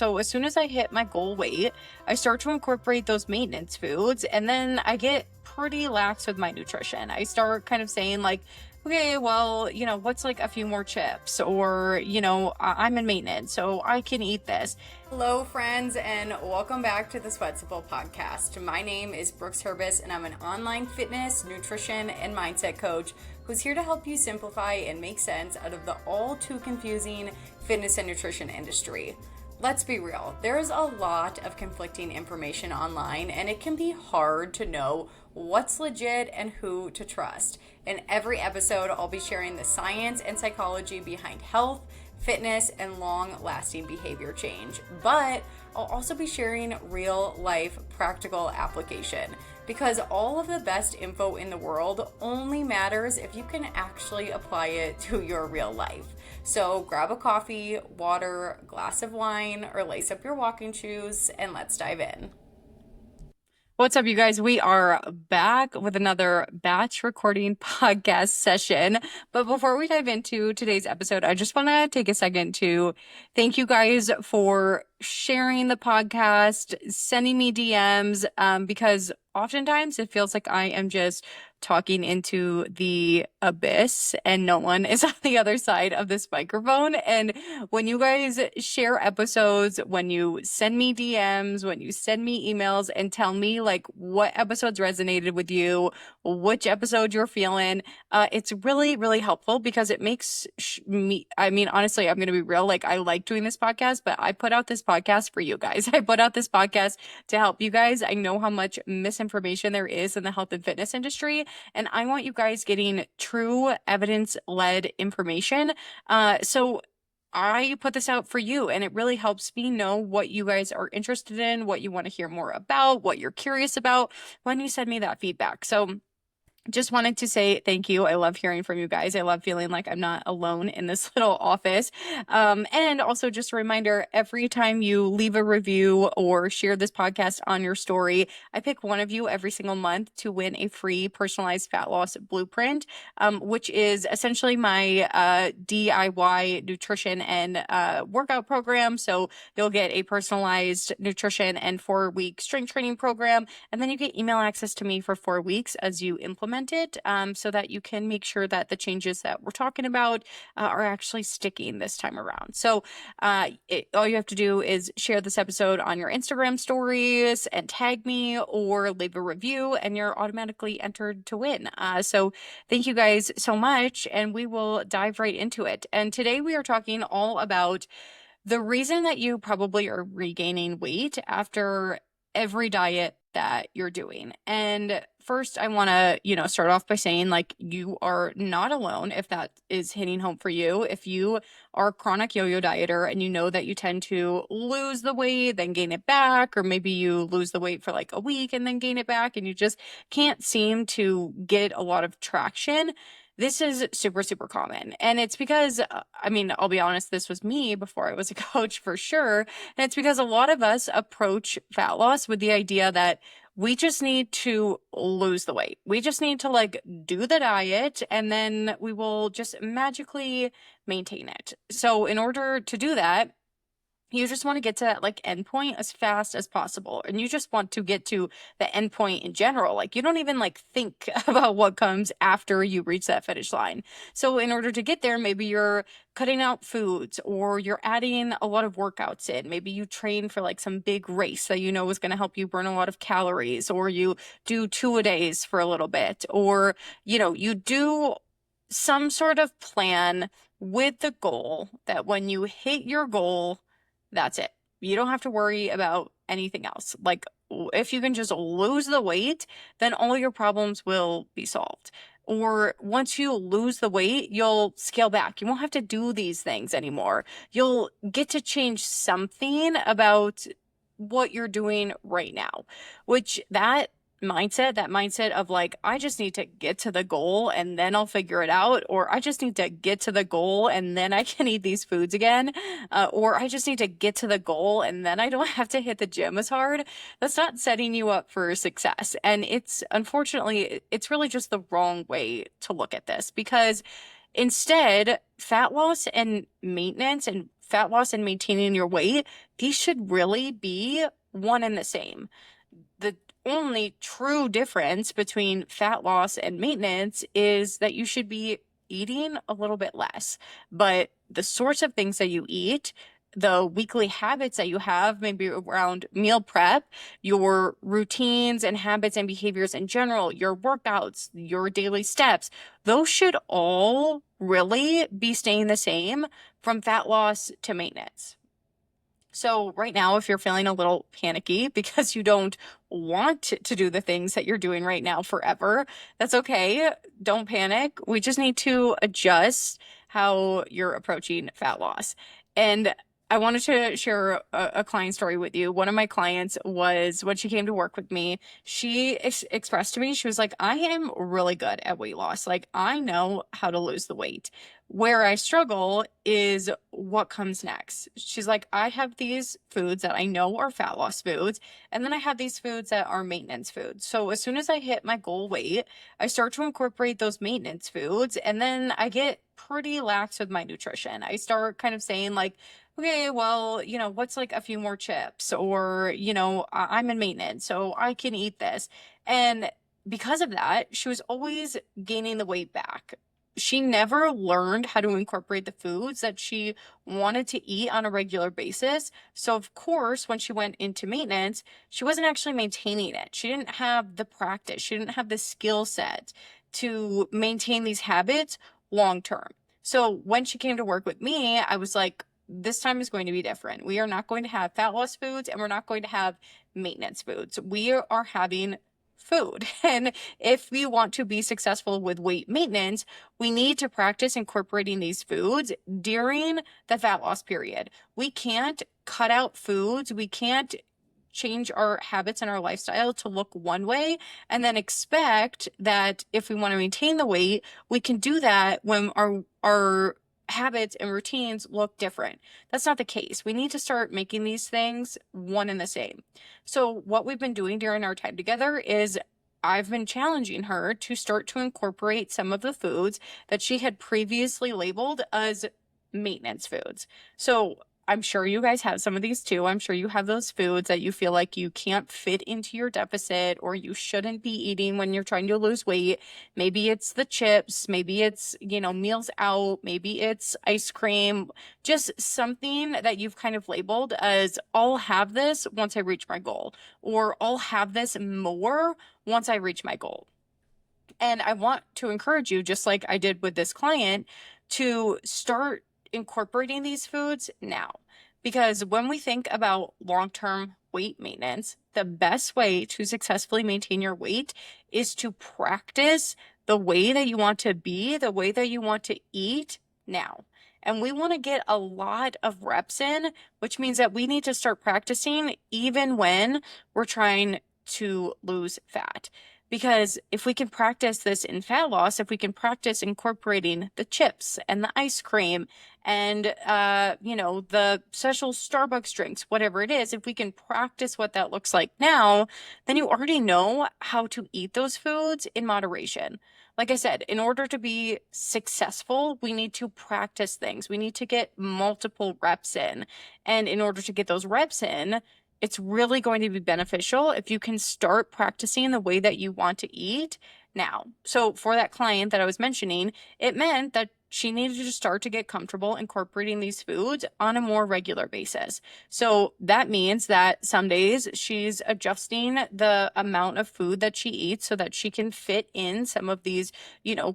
So as soon as I hit my goal weight, I start to incorporate those maintenance foods, and then I get pretty lax with my nutrition. I start kind of saying like, okay, well, what's like a few more chips, or I'm in maintenance, so I can eat this. Hello, friends, and welcome back to the Sweatable podcast. My name is Brooks Herbis, and I'm an online fitness, nutrition, and mindset coach who's here to help you simplify and make sense out of the all too confusing fitness and nutrition industry. Let's be real, there's a lot of conflicting information online, and it can be hard to know what's legit and who to trust. In every episode, I'll be sharing the science and psychology behind health, fitness, and long-lasting behavior change. But I'll also be sharing real-life practical application, because all of the best info in the world only matters if you can actually apply it to your real life. So grab a coffee, water, glass of wine, or lace up your walking shoes, and let's dive in. What's up, you guys? We are back with another batch recording podcast session. But before we dive into today's episode, I just want to take a second to thank you guys for sharing the podcast, sending me DMs, because oftentimes it feels like I am just talking into the abyss and no one is on the other side of this microphone. And when you guys share episodes, when you send me DMs, when you send me emails and tell me like what episodes resonated with you, which episode you're feeling, it's really, really helpful, because it makes me, honestly, I'm going to be real. Like, I like doing this podcast, but I put out this podcast for you guys. I put out this podcast to help you guys. I know how much misinformation there is in the health and fitness industry, and I want you guys getting true evidence-led information. So I put this out for you, and it really helps me know what you guys are interested in, what you want to hear more about, what you're curious about when you send me that feedback. So just wanted to say thank you. I love hearing from you guys. I love feeling like I'm not alone in this little office. And also just a reminder, every time you leave a review or share this podcast on your story, I pick one of you every single month to win a free personalized fat loss blueprint, which is essentially my DIY nutrition and workout program. So you'll get a personalized nutrition and 4-week strength training program, and then you get email access to me for 4 weeks as you implement it, so that you can make sure that the changes that we're talking about are actually sticking this time around. So all you have to do is share this episode on your Instagram stories and tag me, or leave a review, and you're automatically entered to win. So thank you guys so much, and we will dive right into it. And today we are talking all about the reason that you probably are regaining weight after every diet that you're doing. And first, I want to, start off by saying, like, you are not alone if that is hitting home for you. If you are a chronic yo-yo dieter and you know that you tend to lose the weight, then gain it back, or maybe you lose the weight for like a week and then gain it back, and you just can't seem to get a lot of traction, this is super, super common. And it's because, I'll be honest, this was me before I was a coach for sure. And it's because a lot of us approach fat loss with the idea that we just need to lose the weight. We just need to like do the diet, and then we will just magically maintain it. So in order to do that, you just want to get to that like endpoint as fast as possible. And you just want to get to the endpoint in general. Like, you don't even like think about what comes after you reach that finish line. So in order to get there, maybe you're cutting out foods, or you're adding a lot of workouts in. Maybe you train for like some big race that you know is going to help you burn a lot of calories, or you do 2-a-days for a little bit, or, you do some sort of plan with the goal that when you hit your goal, that's it. You don't have to worry about anything else. Like, if you can just lose the weight, then all your problems will be solved. Or once you lose the weight, you'll scale back. You won't have to do these things anymore. You'll get to change something about what you're doing right now, which that mindset of like, I just need to get to the goal and then I'll figure it out, or I just need to get to the goal and then I can eat these foods again, or I just need to get to the goal and then I don't have to hit the gym as hard. That's not setting you up for success. And unfortunately, it's really just the wrong way to look at this, because instead, fat loss and maintenance and fat loss and maintaining your weight, these should really be one and the same. The only true difference between fat loss and maintenance is that you should be eating a little bit less. But the sorts of things that you eat, the weekly habits that you have, maybe around meal prep, your routines and habits and behaviors in general, your workouts, your daily steps, those should all really be staying the same from fat loss to maintenance. So, right now, if you're feeling a little panicky because you don't want to do the things that you're doing right now forever, that's okay. Don't panic. We just need to adjust how you're approaching fat loss. And I wanted to share a client story with you. One of my clients was, when she came to work with me, she expressed to me, she was like, I am really good at weight loss. Like, I know how to lose the weight. Where I struggle is what comes next. She's like, I have these foods that I know are fat loss foods, and then I have these foods that are maintenance foods. So as soon as I hit my goal weight, I start to incorporate those maintenance foods, and then I get pretty lax with my nutrition. I start kind of saying, like, okay, well, what's like a few more chips? Or, I'm in maintenance, so I can eat this. And because of that, she was always gaining the weight back. She never learned how to incorporate the foods that she wanted to eat on a regular basis. So, of course, when she went into maintenance, she wasn't actually maintaining it. She didn't have the practice, she didn't have the skill set to maintain these habits long term. So, when she came to work with me, I was like, this time is going to be different. We are not going to have fat loss foods and we're not going to have maintenance foods. We are having food. And if we want to be successful with weight maintenance, we need to practice incorporating these foods during the fat loss period. We can't cut out foods. We can't change our habits and our lifestyle to look one way and then expect that if we want to maintain the weight, we can do that when our habits and routines look different. That's not the case. We need to start making these things one and the same. So what we've been doing during our time together is I've been challenging her to start to incorporate some of the foods that she had previously labeled as maintenance foods. So I'm sure you guys have some of these too. I'm sure you have those foods that you feel like you can't fit into your deficit or you shouldn't be eating when you're trying to lose weight. Maybe it's the chips, maybe it's, meals out, maybe it's ice cream, just something that you've kind of labeled as I'll have this once I reach my goal, or I'll have this more once I reach my goal. And I want to encourage you, just like I did with this client, to start incorporating these foods now. Because when we think about long-term weight maintenance, the best way to successfully maintain your weight is to practice the way that you want to be, the way that you want to eat now. And we want to get a lot of reps in, which means that we need to start practicing even when we're trying to lose fat. Because if we can practice this in fat loss, if we can practice incorporating the chips and the ice cream and, the special Starbucks drinks, whatever it is, if we can practice what that looks like now, then you already know how to eat those foods in moderation. Like I said, in order to be successful, we need to practice things. We need to get multiple reps in. And in order to get those reps in, it's really going to be beneficial if you can start practicing the way that you want to eat now. So for that client that I was mentioning, it meant that she needed to start to get comfortable incorporating these foods on a more regular basis. So that means that some days she's adjusting the amount of food that she eats so that she can fit in some of these,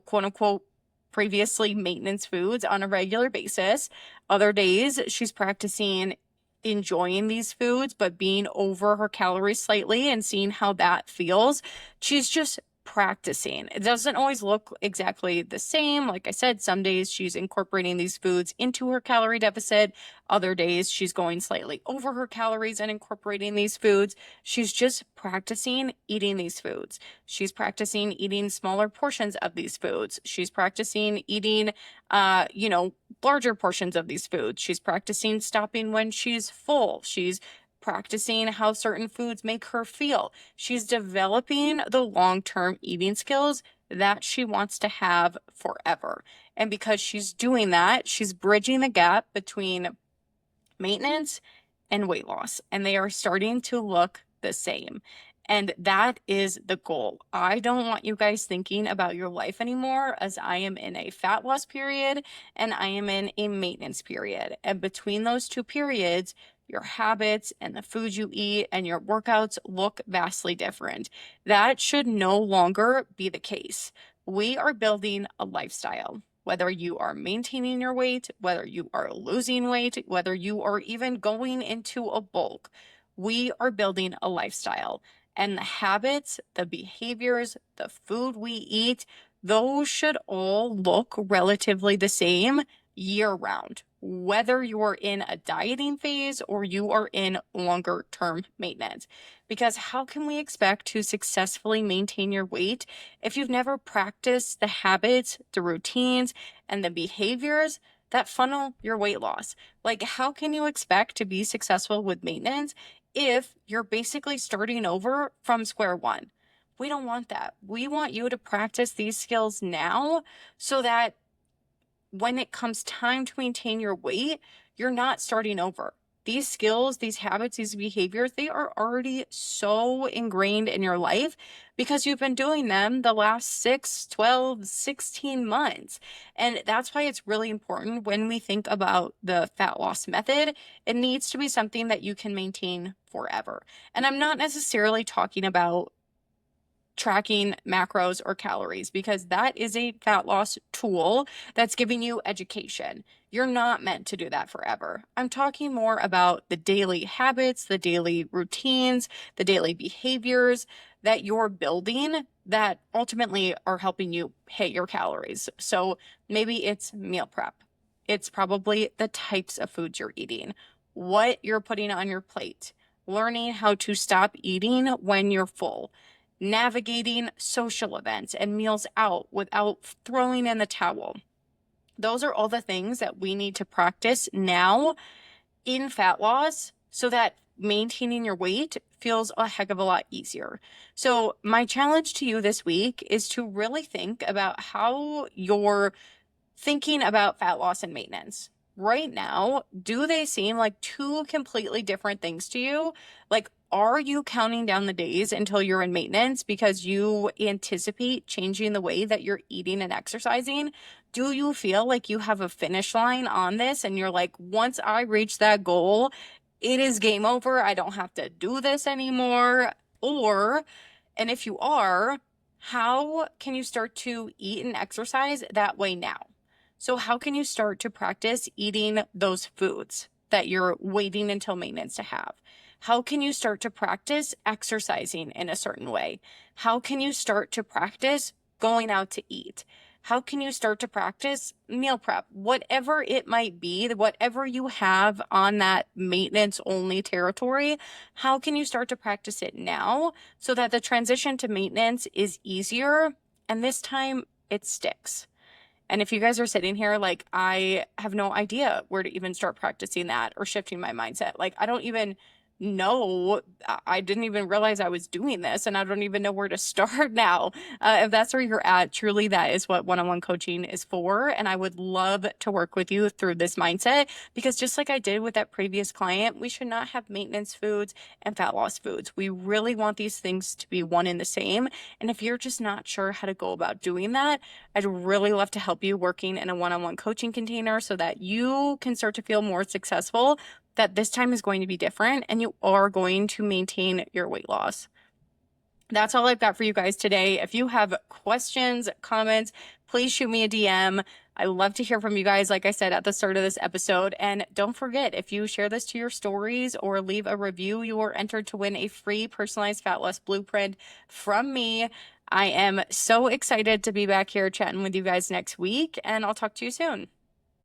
quote unquote, previously maintenance foods on a regular basis. Other days she's practicing enjoying these foods, but being over her calories slightly and seeing how that feels. She's just practicing. It doesn't always look exactly the same. Like I said, some days she's incorporating these foods into her calorie deficit. Other days she's going slightly over her calories and incorporating these foods. She's just practicing eating these foods. She's practicing eating smaller portions of these foods. She's practicing eating, larger portions of these foods. She's practicing stopping when she's full. She's practicing how certain foods make her feel. She's developing the long-term eating skills that she wants to have forever. And because she's doing that, she's bridging the gap between maintenance and weight loss, and they are starting to look the same. And that is the goal. I don't want you guys thinking about your life anymore, as I am in a fat loss period and I am in a maintenance period. And between those two periods, your habits and the food you eat and your workouts look vastly different. That should no longer be the case. We are building a lifestyle. Whether you are maintaining your weight, whether you are losing weight, whether you are even going into a bulk, we are building a lifestyle. And the habits, the behaviors, the food we eat, those should all look relatively the same year round, whether you're in a dieting phase or you are in longer term maintenance. Because how can we expect to successfully maintain your weight if you've never practiced the habits, the routines, and the behaviors that funnel your weight loss? Like, how can you expect to be successful with maintenance if you're basically starting over from square one? We don't want that. We want you to practice these skills now so that when it comes time to maintain your weight, you're not starting over. These skills, these habits, these behaviors, they are already so ingrained in your life because you've been doing them the last 6, 12, 16 months. And that's why it's really important when we think about the fat loss method, it needs to be something that you can maintain forever. And I'm not necessarily talking about tracking macros or calories, because that is a fat loss tool that's giving you education. You're not meant to do that forever. I'm talking more about the daily habits, the daily routines, the daily behaviors that you're building that ultimately are helping you hit your calories. So maybe it's meal prep. It's probably the types of foods you're eating, what you're putting on your plate, learning how to stop eating when you're full, navigating social events and meals out without throwing in the towel. Those are all the things that we need to practice now in fat loss so that maintaining your weight feels a heck of a lot easier. So my challenge to you this week is to really think about how you're thinking about fat loss and maintenance. Right now, do they seem like two completely different things to you? Like, are you counting down the days until you're in maintenance because you anticipate changing the way that you're eating and exercising? Do you feel like you have a finish line on this and you're like, once I reach that goal, it is game over. I don't have to do this anymore? Or, and if you are, how can you start to eat and exercise that way now? So how can you start to practice eating those foods that you're waiting until maintenance to have? How can you start to practice exercising in a certain way? How can you start to practice going out to eat? How can you start to practice meal prep? Whatever it might be, whatever you have on that maintenance only territory, how can you start to practice it now so that the transition to maintenance is easier and this time it sticks? And if you guys are sitting here like, I have no idea where to even start practicing that or shifting my mindset, like, I don't even know, I didn't even realize I was doing this and I don't even know where to start now. If that's where you're at, truly that is what one-on-one coaching is for. And I would love to work with you through this mindset, because just like I did with that previous client, we should not have maintenance foods and fat loss foods. We really want these things to be one and the same. And if you're just not sure how to go about doing that, I'd really love to help you working in a one-on-one coaching container so that you can start to feel more successful, that this time is going to be different and you are going to maintain your weight loss. That's all I've got for you guys today. If you have questions, comments, please shoot me a DM. I love to hear from you guys, like I said at the start of this episode. And don't forget, if you share this to your stories or leave a review, you are entered to win a free personalized fat loss blueprint from me. I am so excited to be back here chatting with you guys next week, and I'll talk to you soon.